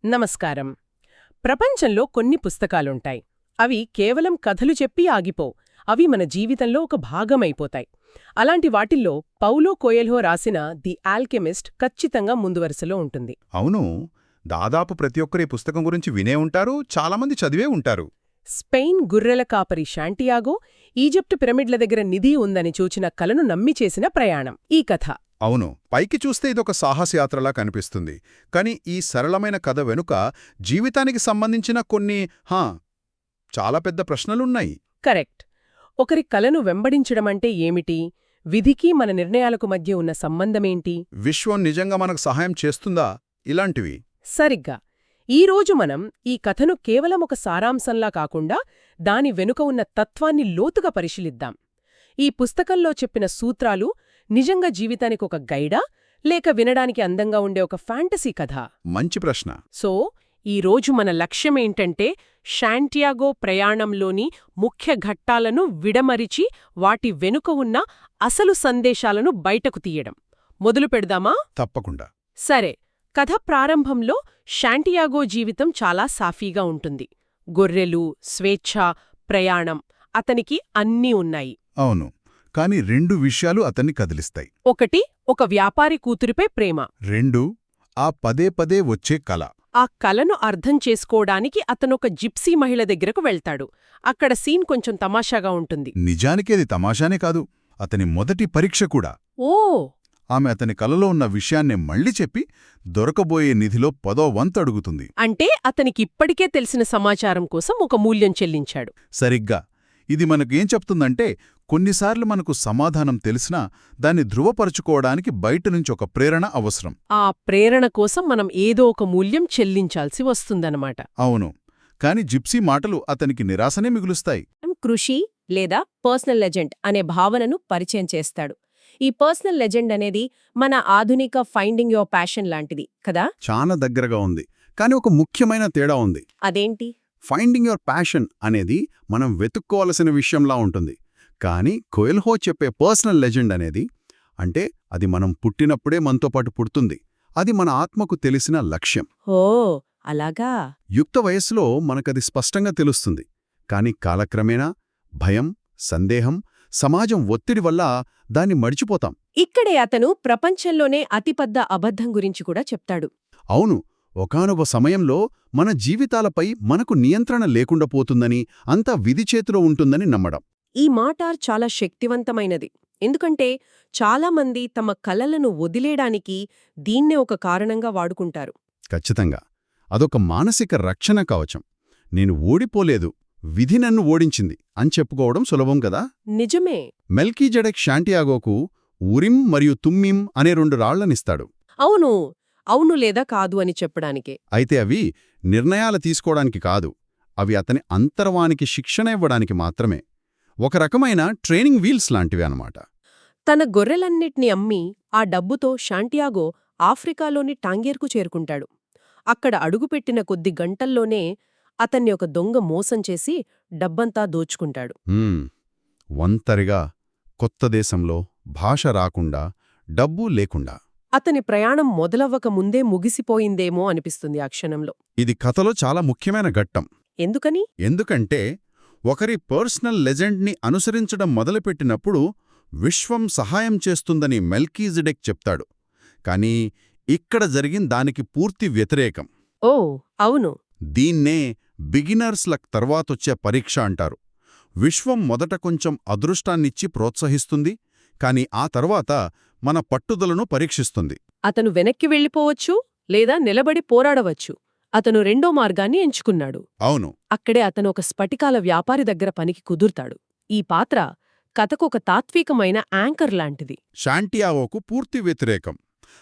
నమస్కారం. ప్రపంచంలో కొన్ని పుస్తకాలుంటాయి. అవి కేవలం కథలు చెప్పి ఆగిపోవు. అవి మన జీవితంలో ఒక భాగమైపోతాయి. అలాంటి వాటిల్లో పౌలో కోయెల్హో రాసిన ది ఆల్కెమిస్ట్ ఖచ్చితంగా ముందువరుసలో ఉంటుంది. అవును. దాదాపు ప్రతి ఒక్కరి పుస్తకం గురించి వినే ఉంటారు, చాలామంది చదివే ఉంటారు. స్పెయిన్ గుర్రెల కాపరి శాంటియాగో ఈజిప్టు పిరమిడ్ల దగ్గర నిధి ఉందని చూచిన కలను నమ్మి చేసిన ప్రయాణం ఈ కథ. అవును, పైకి చూస్తే ఇదొక సాహసయాత్రలా కనిపిస్తుంది. కాని ఈ సరళమైన కథ వెనుక జీవితానికి సంబంధించిన కొన్ని చాలా పెద్ద ప్రశ్నలున్నాయి. కరెక్ట్. ఒకరి కలను వెంబడించడమంటే ఏమిటి? విధికి మన నిర్ణయాలకు మధ్య ఉన్న సంబంధమేంటి? విశ్వం నిజంగా మనకు సహాయం చేస్తుందా? ఇలాంటివి. సరిగ్గా. ఈరోజు మనం ఈ కథను కేవలం ఒక సారాంశంలా కాకుండా దాని వెనుక ఉన్న తత్వాన్ని లోతుగా పరిశీలిద్దాం. ఈ పుస్తకంలో చెప్పిన సూత్రాలు నిజంగా జీవితానికి ఒక గైడా, లేక వినడానికి అందంగా ఉండే ఒక ఫ్యాంటసీ కథా? మంచి ప్రశ్న. సో ఈరోజు మన లక్ష్యమేంటంటే శాంటియాగో ప్రయాణంలోని ముఖ్య ఘట్టాలను విడమరిచి వాటి వెనుక ఉన్న అసలు సందేశాలను బయటకు తీయడం. మొదలు పెడదామా? తప్పకుండా. సరే. కథ ప్రారంభంలో శాంటియాగో జీవితం చాలా సాఫీగా ఉంటుంది. గొర్రెలు, స్వేచ్ఛ, ప్రయాణం, అతనికి అన్నీ ఉన్నాయి. అవును. కాని రెండు విషయాలు అతన్ని కదిలిస్తాయి. ఒకటి, ఒక వ్యాపారి కూతురిపై ప్రేమ. రెండు, ఆ పదే పదే వచ్చే కల. ఆ కలను అర్థం చేసుకోవడానికి అతనొక జిప్సీ మహిళ దగ్గరకు వెళ్తాడు. అక్కడ సీన్ కొంచెం తమాషాగా ఉంటుంది. నిజానికి అది తమాషానే కాదు, అతని మొదటి పరీక్ష కూడా. ఓ! ఆమె అతని కలలో ఉన్న విషయాన్నే మళ్లీ చెప్పి దొరకబోయే నిధిలో 10వ వంతు అడుగుతుంది. అంటే అతనికిప్పటికే తెలిసిన సమాచారం కోసం ఒక మూల్యం చెల్లించాడు. సరిగ్గా. ఇది మనకేం చెప్తుందంటే, కొన్నిసార్లు మనకు సమాధానం తెలిసినా దాన్ని ధృవపరుచుకోవడానికి బయటనుంచి ఒక ప్రేరణ అవసరం. ఆ ప్రేరణ కోసం మనం ఏదో ఒక మూల్యం చెల్లించాల్సి వస్తుందన్నమాట. అవును. కాని జిప్సీ మాటలు అతనికి నిరాశనే మిగులుస్తాయి. కృషి లేదా పర్సనల్ లెజెండ్ అనే భావనను పరిచయం చేస్తాడు. ఈ పర్సనల్ లెజెండ్ అనేది మన ఆధునిక ఫైండింగ్ యువర్ ప్యాషన్ లాంటిది కదా? చాలా దగ్గరగా ఉంది. కాని ఒక ముఖ్యమైన తేడా ఉంది. అదేంటి? ఫైండింగ్ యువర్ ప్యాషన్ అనేది మనం వెతుక్కోవలసిన విషయంలా ఉంటుంది. కాని కోయెల్హో చెప్పే పర్సనల్ లెజెండ్ అనేది అంటే అది మనం పుట్టినప్పుడే మనతో పాటు పుడుతుంది. అది మన ఆత్మకు తెలిసిన లక్ష్యం. ఓ, అలాగా. యుక్త వయస్సులో మనకది స్పష్టంగా తెలుస్తుంది. కాని కాలక్రమేణా భయం, సందేహం, సమాజం ఒత్తిడి వల్ల దాన్ని మడిచిపోతాం. ఇక్కడే అతను ప్రపంచంలోనే అతిపెద్ద అబద్ధం గురించి కూడా చెప్తాడు. అవును. ఒకానొక సమయంలో మన జీవితాలపై మనకు నియంత్రణ లేకుండా పోతుందని, అంతా విధి చేతిలో ఉంటుందని నమ్మడం. ఈ మాట చాలా శక్తివంతమైనది. ఎందుకంటే చాలామంది తమ కలలను వదిలేయడానికి దీన్నే ఒక కారణంగా వాడుకుంటారు. ఖచ్చితంగా. అదొక మానసిక రక్షణ కవచం. నేను ఓడిపోలేదు, విధి నన్ను ఓడించింది అని చెప్పుకోవడం సులభం కదా? నిజమే. మెల్కీజెడెక్ శాంటియాగోకు ఉరిం మరియు తుమ్మిం అనే 2 రాళ్లనిస్తాడు. అవును. అవును లేదా కాదు అని చెప్పడానికే. అయితే అవి నిర్ణయాలు తీసుకోవడానికి కాదు, అవి అతని అంతర్వానికి శిక్షణ ఇవ్వడానికి మాత్రమే. ఒక రకమైన ట్రైనింగ్ వీల్స్ లాంటివి అన్నమాట. తన గొర్రెలన్నిటినీ అమ్మి ఆ డబ్బుతో శాంటియాగో ఆఫ్రికాలోని టాంగేర్కు చేరుకుంటాడు. అక్కడ అడుగుపెట్టిన కొద్ది గంటల్లోనే అతన్ని ఒక దొంగ మోసం చేసి డబ్బంతా దోచుకుంటాడు. ఒంటరిగా, కొత్త దేశంలో, భాష రాకుండా, డబ్బు లేకుండా. అతని ప్రయాణం మొదలవ్వక ముందే ముగిసిపోయిందేమో అనిపిస్తుంది ఆ క్షణంలో. ఇది కథలో చాలా ముఖ్యమైన ఘట్టం. ఎందుకని? ఎందుకంటే ఒకరి పర్సనల్ లెజెండ్ని అనుసరించడం మొదలుపెట్టినప్పుడు విశ్వం సహాయం చేస్తుందని మెల్కీజెడెక్ చెప్తాడు. కానీ ఇక్కడ జరిగిన దానికి పూర్తి వ్యతిరేకం. ఓ, అవును. దీన్నే బిగినర్స్ లక్ తర్వాతొచ్చే పరీక్ష అంటారు. విశ్వం మొదట కొంచెం అదృష్టాన్నిచ్చి ప్రోత్సహిస్తుంది, కాని ఆ తర్వాత మన పట్టుదలను పరీక్షిస్తుంది. అతను వెనక్కి వెళ్ళిపోవచ్చు లేదా నిలబడి పోరాడవచ్చు. అతను రెండో మార్గాన్ని ఎంచుకున్నాడు. అవును. అక్కడే అతను ఒక స్ఫటికాల వ్యాపారి దగ్గర పనికి కుదురుతాడు. ఈ పాత్ర కథకొక తాత్వికమైన యాంకర్ లాంటిది. శాంటియాగోకు పూర్తి వ్యతిరేకం.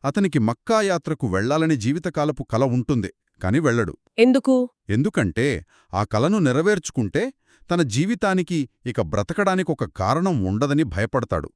అతనికి మక్కా యాత్రకు వెళ్లాలని జీవితకాలపు కల ఉంటుంది, కాని వెళ్లడు. ఎందుకు? ఎందుకంటే ఆ కలను నెరవేర్చుకుంటే తన జీవితానికి ఇక బ్రతకడానికొక కారణం ఉండదని భయపడతాడు.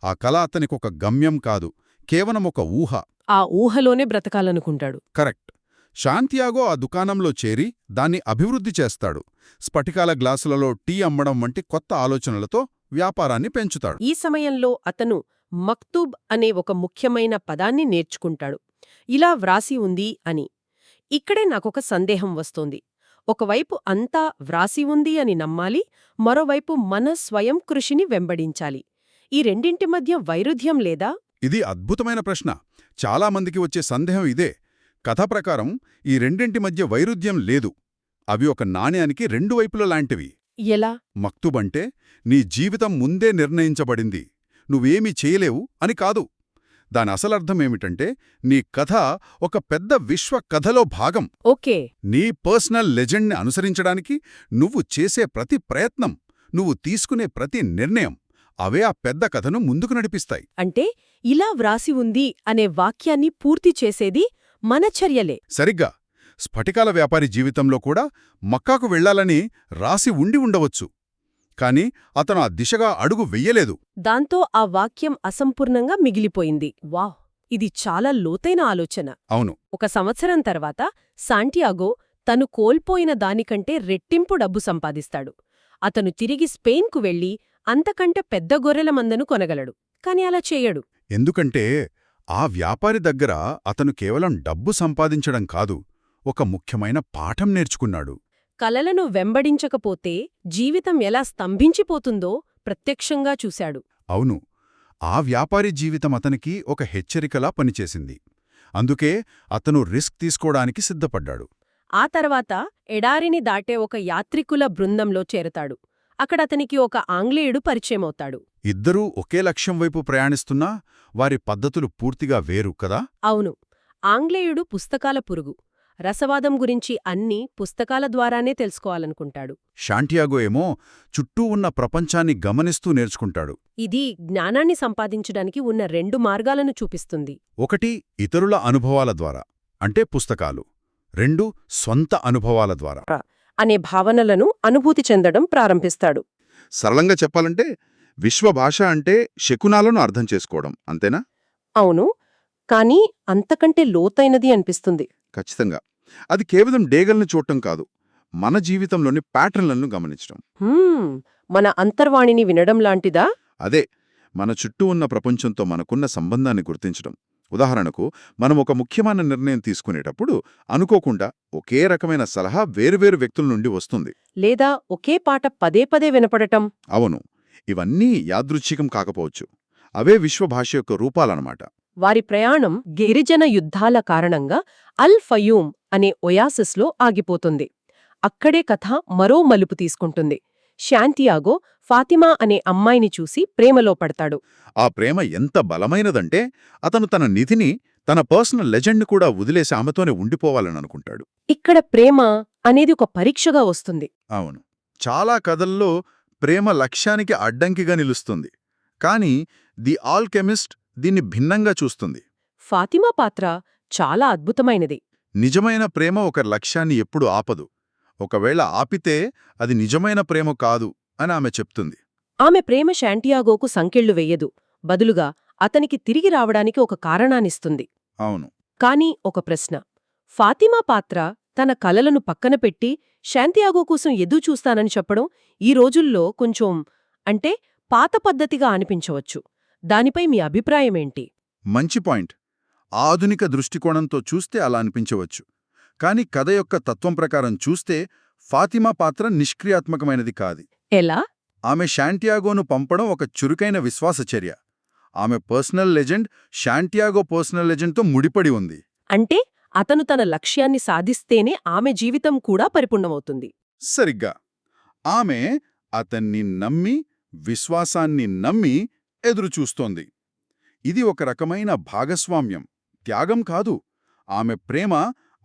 ఆ కల అతనికొక గమ్యం కాదు, కేవలం ఒక ఊహ. ఆ ఊహలోనే బ్రతకాలనుకుంటాడు. కరెక్ట్. శాంతియాగో ఆ దుకాణంలో చేరి దాన్ని అభివృద్ధి చేస్తాడు. స్ఫటికాల గ్లాసులలో టీ అమ్మడం వంటి కొత్త ఆలోచనలతో వ్యాపారాన్ని పెంచుతాడు. ఈ సమయంలో అతను మక్తూబ్ అనే ఒక ముఖ్యమైన పదాన్ని నేర్చుకుంటాడు. ఇలా వ్రాసి ఉంది అని. ఇక్కడే నాకొక సందేహం వస్తోంది. ఒకవైపు అంతా వ్రాసి ఉంది అని నమ్మాలి, మరోవైపు మన స్వయం కృషిని వెంబడించాలి. ఈ రెండింటి మధ్య వైరుధ్యం లేదా? ఇది అద్భుతమైన ప్రశ్న. చాలామందికి వచ్చే సందేహం ఇదే. కథ ప్రకారం ఈ రెండింటి మధ్య వైరుధ్యం లేదు. అవి ఒక నాణ్యానికి రెండు వైపుల లాంటివి. ఎలా? మక్తుబంటే నీ జీవితం ముందే నిర్ణయించబడింది, నువ్వేమీ చేయలేవు అని కాదు. దాని అసలర్థమేమిటంటే నీ కథ ఒక పెద్ద విశ్వ కథలో భాగం. ఓకే. నీ పర్సనల్ లెజెండ్ని అనుసరించడానికి నువ్వు చేసే ప్రతి ప్రయత్నం, నువ్వు తీసుకునే ప్రతి నిర్ణయం, అవే ఆ పెద్ద కథను ముందుకు నడిపిస్తాయి. అంటే ఇలా వ్రాసి ఉంది అనే వాక్యాన్ని పూర్తి చేసేది మన చర్యలే. సరిగ్గా. స్ఫటికాల వ్యాపారి జీవితంలో కూడా మక్కాకు వెళ్లాలని రాసి ఉండి ఉండవచ్చు, కాని అతను ఆ దిశగా అడుగు వెయ్యలేదు. దాంతో ఆ వాక్యం అసంపూర్ణంగా మిగిలిపోయింది. వాహ్! ఇది చాలా లోతైన ఆలోచన. అవును. ఒక సంవత్సరం తర్వాత శాంటియాగో తను కోల్పోయిన దానికంటే రెట్టింపు డబ్బు సంపాదిస్తాడు. అతను తిరిగి స్పెయిన్కు వెళ్లి అంతకంటే పెద్ద గొర్రెల మందను కొనగలడు. కాని అలా చేయడు. ఎందుకంటే ఆ వ్యాపారి దగ్గర అతను కేవలం డబ్బు సంపాదించడం కాదు, ఒక ముఖ్యమైన పాఠం నేర్చుకున్నాడు. కలలను వెంబడించకపోతే జీవితం ఎలా స్తంభించిపోతుందో ప్రత్యక్షంగా చూశాడు. అవును. ఆ వ్యాపారి జీవితం అతనికి ఒక హెచ్చరికలా పనిచేసింది. అందుకే అతను రిస్క్ తీసుకోవడానికి సిద్ధపడ్డాడు. ఆ తర్వాత ఎడారిని దాటే ఒక యాత్రికుల బృందంలో చేరతాడు. అక్కడతనికి ఒక ఆంగ్లేయుడు పరిచయమవుతాడు. ఇద్దరూ ఒకే లక్ష్యం వైపు ప్రయాణిస్తున్నా వారి పద్ధతులు పూర్తిగా వేరు కదా. అవును. ఆంగ్లేయుడు పుస్తకాల పురుగు. రసవాదం గురించి అన్నీ పుస్తకాల ద్వారానే తెలుసుకోవాలనుకుంటాడు. శాంటియాగో ఏమో చుట్టూ ఉన్న ప్రపంచాన్ని గమనిస్తూ నేర్చుకుంటాడు. ఇది జ్ఞానాన్ని సంపాదించడానికి ఉన్న రెండు మార్గాలను చూపిస్తుంది. ఒకటి ఇతరుల అనుభవాల ద్వారా, అంటే పుస్తకాలు. రెండు స్వంత అనుభవాల ద్వారా అనే భావనలను అనుభూతి చెందడం ప్రారంభిస్తాడు. సరళంగా చెప్పాలంటే విశ్వభాష అంటే శకునాలను అర్థం చేసుకోవడం, అంతేనా? అవును, కానీ అంతకంటే లోతైనది అనిపిస్తుంది. ఖచ్చితంగా. అది కేవలం డేగల్ని చూడటం కాదు, మన జీవితంలోని ప్యాటర్న్లను గమనించడం. మన అంతర్వాణిని వినడం లాంటిదా? అదే, మన చుట్టూ ఉన్న ప్రపంచంతో మనకున్న సంబంధాన్ని గుర్తించడం. ఉదాహరణకు, మనం ఒక ముఖ్యమైన నిర్ణయం తీసుకునేటప్పుడు అనుకోకుండా ఒకే రకమైన సలహా వేరువేరు వ్యక్తుల నుండి వస్తుంది. లేదా ఒకే పాట పదే పదే వినపడటం. అవును, ఇవన్నీ యాదృచ్ఛికం కాకపోవచ్చు. అవే విశ్వభాష యొక్క రూపాలన్నమాట. వారి ప్రయాణం గిరిజన యుద్ధాల కారణంగా అల్ ఫయూమ్ అనే ఒయాసిస్లో ఆగిపోతుంది. అక్కడే కథ మరో మలుపు తీసుకుంటుంది. శాంటియాగో ఫాతిమా అనే అమ్మాయిని చూసి ప్రేమలో పడతాడు. ఆ ప్రేమ ఎంత బలమైనదంటే అతను తన నిధిని, తన పర్సనల్ లెజెండ్ని కూడా వదిలేసి ఆమెతోనే ఉండిపోవాలని అనుకుంటాడు. ఇక్కడ ప్రేమ అనేది ఒక పరీక్షగా వస్తుంది. అవును, చాలా కథల్లో ప్రేమ లక్ష్యానికి అడ్డంకిగా నిలుస్తుంది. కానీ ది ఆల్కెమిస్ట్ దీన్ని భిన్నంగా చూస్తుంది. ఫాతిమా పాత్ర చాలా అద్భుతమైనది. నిజమైన ప్రేమ ఒక లక్ష్యాన్ని ఎప్పుడు ఆపదు. ఒకవేళ ఆపితే అది నిజమైన ప్రేమ కాదు అని ఆమె చెప్తుంది. ఆమె ప్రేమ శాంటియాగోకు సంకెళ్లు వెయ్యదు, బదులుగా అతనికి తిరిగి రావడానికి ఒక కారణాన్నిస్తుంది. అవును. కాని ఒక ప్రశ్న, ఫాతిమా పాత్ర తన కలలను పక్కన పెట్టి శాంటియాగో కోసం ఎదురుచూస్తానని చెప్పడం ఈ రోజుల్లో కొంచెం అంటే పాత పద్ధతిగా అనిపించవచ్చు. దానిపై మీ అభిప్రాయమేంటి? మంచి పాయింట్. ఆధునిక దృష్టికోణంతో చూస్తే అలా అనిపించవచ్చు. కాని కథ యొక్క తత్వం ప్రకారం చూస్తే ఫాతిమా పాత్ర నిష్క్రియాత్మకమైనది కాదు. ఎలా? ఆమె శాంటియాగోను పంపడం ఒక చురుకైన విశ్వాస చర్య. ఆమె పర్సనల్ లెజెండ్ శాంటియాగో పర్సనల్ లెజెండ్తో ముడిపడి ఉంది. అంటే అతను తన లక్ష్యాన్ని సాధిస్తేనే ఆమె జీవితం కూడా పరిపూర్ణమవుతుంది. సరిగ్గా. ఆమె అతన్ని నమ్మి, విశ్వాసాన్ని నమ్మి ఎదురుచూస్తోంది. ఇది ఒక రకమైన భాగస్వామ్యం, త్యాగం కాదు. ఆమె ప్రేమ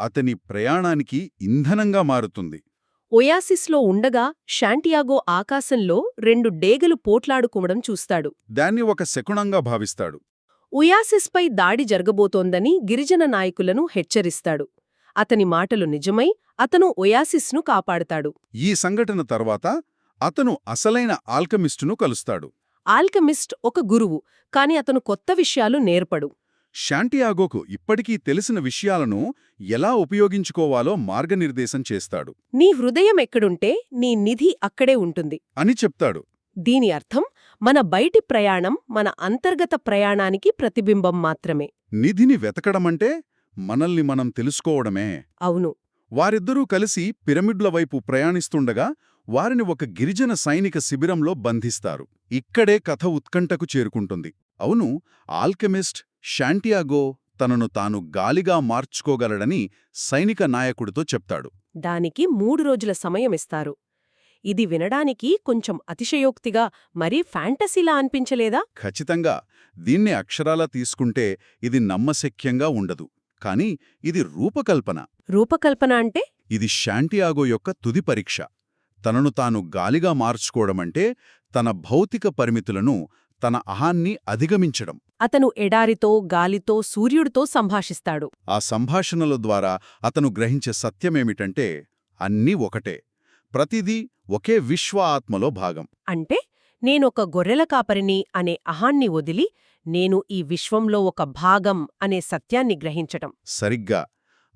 అతని ప్రయాణానికి ఇంధనంగా మారుతుంది. ఒయాసిస్లో ఉండగా శాంటియాగో ఆకాశంలో 2 డేగలు పోట్లాడుకోవడం చూస్తాడు. దాన్ని ఒక శకునంగా భావిస్తాడు. ఒయాసిస్పై దాడి జరగబోతోందని గిరిజన నాయకులను హెచ్చరిస్తాడు. అతని మాటలు నిజమై అతను ఒయాసిస్ను కాపాడుతాడు. ఈ సంఘటన తర్వాత అతను అసలైన ఆల్కెమిస్టును కలుస్తాడు. ఆల్కెమిస్ట్ ఒక గురువు, కాని అతను కొత్త విషయాలు నేర్పడు. శాంటియాగోకు ఇప్పటికీ తెలిసిన విషయాలను ఎలా ఉపయోగించుకోవాలో మార్గనిర్దేశం చేస్తాడు. నీ హృదయం ఎక్కడుంటే నీ నిధి అక్కడే ఉంటుంది అని చెప్తాడు. దీని అర్థం మన బయటి ప్రయాణం మన అంతర్గత ప్రయాణానికి ప్రతిబింబం మాత్రమే. నిధిని వెతకడమంటే మనల్ని మనం తెలుసుకోవడమే. అవును. వారిద్దరూ కలిసి పిరమిడ్ల వైపు ప్రయాణిస్తుండగా వారిని ఒక గిరిజన సైనిక శిబిరంలో బంధిస్తారు. ఇక్కడే కథ ఉత్కంఠకు చేరుకుంటుంది. అవును, ఆల్కెమిస్ట్ శాంటియాగో తనను తాను గాలిగా మార్చుకోగలడని సైనిక నాయకుడితో చెప్తాడు. దానికి 3 రోజుల సమయమిస్తారు. ఇది వినడానికి కొంచెం అతిశయోక్తిగా మరీ ఫ్యాంటసీలా అనిపించలేదా? ఖచ్చితంగా దీన్ని అక్షరాలా తీసుకుంటే ఇది నమ్మశక్యంగా ఉండదు. కాని ఇది రూపకల్పన. రూపకల్పన అంటే? ఇది శాంటియాగో యొక్క తుది పరీక్ష. తనను తాను గాలిగా మార్చుకోవడమంటే తన భౌతిక పరిమితులను, తన అహాన్ని అధిగమించడం. అతను ఎడారితో, గాలితో, సూర్యుడితో సంభాషిస్తాడు. ఆ సంభాషణల ద్వారా అతను గ్రహించే సత్యమేమిటంటే అన్నీ ఒకటే, ప్రతిదీ ఒకే విశ్వ ఆత్మలో భాగం. అంటే నేనొక గొర్రెల కాపరిని అనే అహాన్ని వదిలి నేను ఈ విశ్వంలో ఒక భాగం అనే సత్యాన్ని గ్రహించటం. సరిగ్గా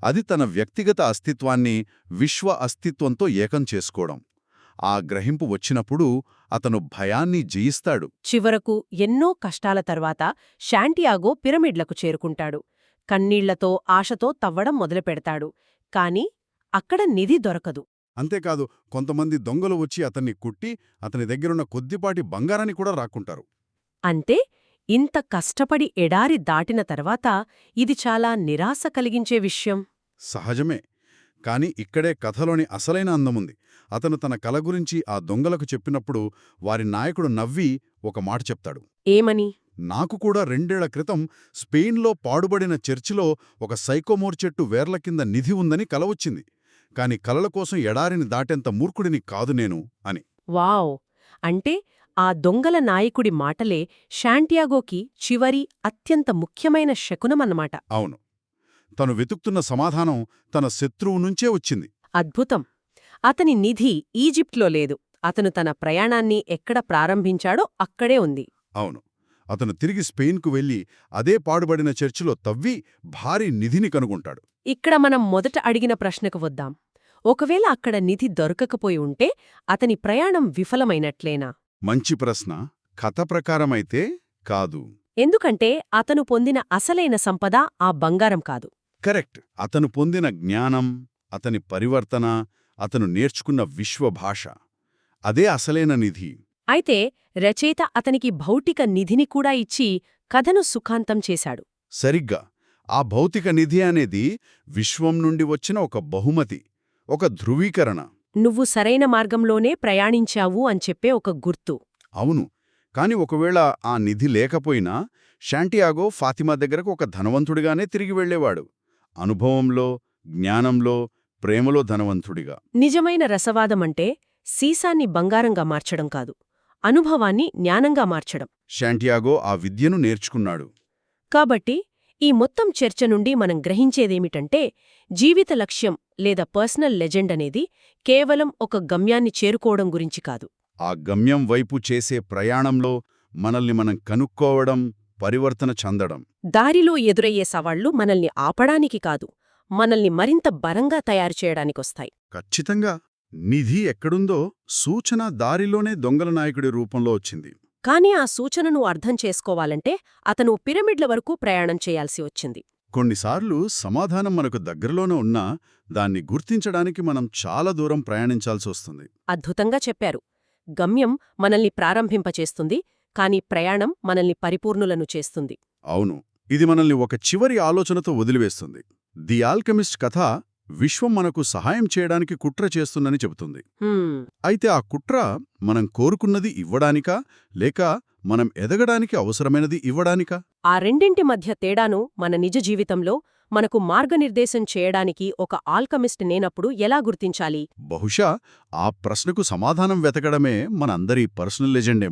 అది తన వ్యక్తిగత అస్తిత్వాన్ని విశ్వ అస్తిత్వంతో ఏకం చేసుకోవడం. ఆ గ్రహింపు వచ్చినప్పుడు అతను భయాన్ని జయిస్తాడు. చివరకు ఎన్నో కష్టాల తర్వాత శాంటియాగో పిరమిడ్లకు చేరుకుంటాడు. కన్నీళ్లతో, ఆశతో తవ్వడం మొదలుపెడతాడు. కాని అక్కడ నిధి దొరకదు. అంతేకాదు, కొంతమంది దొంగలు వచ్చి అతన్ని కుట్టి అతని దగ్గరున్న కొద్దిపాటి బంగారాన్ని కూడా రాక్కుంటారు. అంతే, ఇంత కష్టపడి ఎడారి దాటిన తర్వాత ఇది చాలా నిరాశ కలిగించే విషయం. సహజమే. కాని ఇక్కడే కథలోని అసలైన అందముంది. అతను తన కల గురించి ఆ దొంగలకు చెప్పినప్పుడు వారి నాయకుడు నవ్వి ఒక మాట చెప్తాడు. ఏమని? నాకు కూడా 2 ఏళ్ల క్రితం స్పెయిన్లో పాడుబడిన చర్చిలో ఒక సైకోమోర్ చెట్టు వేర్ల కింద నిధి ఉందని కల వచ్చింది. కాని కలల కోసం ఎడారిని దాటేంత మూర్ఖుడిని కాదు నేను అని. వావ్! అంటే ఆ దొంగల నాయకుడి మాటలే శాంటియాగోకి చివరి అత్యంత ముఖ్యమైన శకునమన్నమాట. అవును, తను వెతుకుతున్న సమాధానం తన శత్రువు నుంచే వచ్చింది. అద్భుతం. అతని నిధి ఈజిప్ట్లో లేదు. అతను తన ప్రయాణాన్ని ఎక్కడ ప్రారంభించాడో అక్కడే ఉంది. అవును, అతను తిరిగి స్పెయిన్కు వెళ్లి అదే పాడుబడిన చర్చిలో తవ్వి భారీ నిధిని కనుగొంటాడు. ఇక్కడ మనం మొదట అడిగిన ప్రశ్నకు వద్దాం. ఒకవేళ అక్కడ నిధి దొరకకపోయి ఉంటే అతని ప్రయాణం విఫలమైనట్లేనా? మంచి ప్రశ్న. కథ ప్రకారమైతే కాదు. ఎందుకంటే అతను పొందిన అసలైన సంపద ఆ బంగారం కాదు. కరెక్ట్. అతను పొందిన జ్ఞానం, అతని పరివర్తన, అతను నేర్చుకున్న విశ్వభాష, అదే అసలైన నిధి. అయితే రచయిత అతనికి భౌతిక నిధిని కూడా ఇచ్చి కథను సుఖాంతం చేశాడు. సరిగ్గా. ఆ భౌతిక నిధి అనేది విశ్వం నుండి వచ్చిన ఒక బహుమతి, ఒక ధృవీకరణ. నువ్వు సరైన మార్గంలోనే ప్రయాణించావు అని చెప్పే ఒక గుర్తు. అవును. కాని ఒకవేళ ఆ నిధి లేకపోయినా శాంటియాగో ఫాతిమా దగ్గరకు ఒక ధనవంతుడిగానే తిరిగి వెళ్లేవాడు. అనుభవంలో, జ్ఞానంలో, ప్రేమలో ధనవంతుడిగా. నిజమైన రసవాదమంటే సీసాన్ని బంగారంగా మార్చడం కాదు, అనుభవాన్ని జ్ఞానంగా మార్చడం. శాంటియాగో ఆ విద్యను నేర్చుకున్నాడు. కాబట్టి ఈ మొత్తం చర్చ నుండి మనం గ్రహించేదేమిటంటే జీవిత లక్ష్యం లేదా పర్సనల్ లెజెండ్ అనేది కేవలం ఒక గమ్యాన్ని చేరుకోవడం గురించి కాదు. ఆ గమ్యం వైపు చేసే ప్రయాణంలో మనల్ని మనం కనుక్కోవడం, పరివర్తన చెందడం. దారిలో ఎదురయ్యే సవాళ్లు మనల్ని ఆపడానికి కాదు, మనల్ని మరింత బలంగా తయారు చేయడానికొస్తాయి. ఖచ్చితంగా. నిధి ఎక్కడుందో సూచన దారిలోనే దొంగల నాయకుడి రూపంలో వచ్చింది. కానీ ఆ సూచనను అర్థం చేసుకోవాలంటే అతను పిరమిడ్ల వరకు ప్రయాణం చేయాల్సి వచ్చింది. కొన్నిసార్లు సమాధానం మనకు దగ్గరలోనే ఉన్నా దాన్ని గుర్తించడానికి మనం చాలా దూరం ప్రయాణించాల్సి వస్తుంది. అద్భుతంగా చెప్పారు. గమ్యం మనల్ని ప్రారంభింపచేస్తుంది, కాని ప్రయాణం మనల్ని పరిపూర్ణులను చేస్తుంది. అవును, ఇది మనల్ని ఒక చివరి ఆలోచనతో వదిలివేస్తుంది. ది ఆల్కెమిస్ట్ కథ విశ్వం మనకు సహాయం చేయడానికి కుట్ర చేస్తుందని చెబుతుంది. అయితే ఆ కుట్ర మనం కోరుకున్నది ఇవ్వడానికా, లేక మనం ఎదగడానికి అవసరమైనది ఇవ్వడానికా? ఆ రెండింటి మధ్య తేడాను మన నిజ జీవితంలో మనకు మార్గనిర్దేశం చేయడానికి ఒక ఆల్కమిస్ట్ నేనప్పుడు ఎలా గుర్తించాలి? బహుశా ఆ ప్రశ్నకు సమాధానం వెతకడమే మనందరి పర్సనల్ లెజెండే.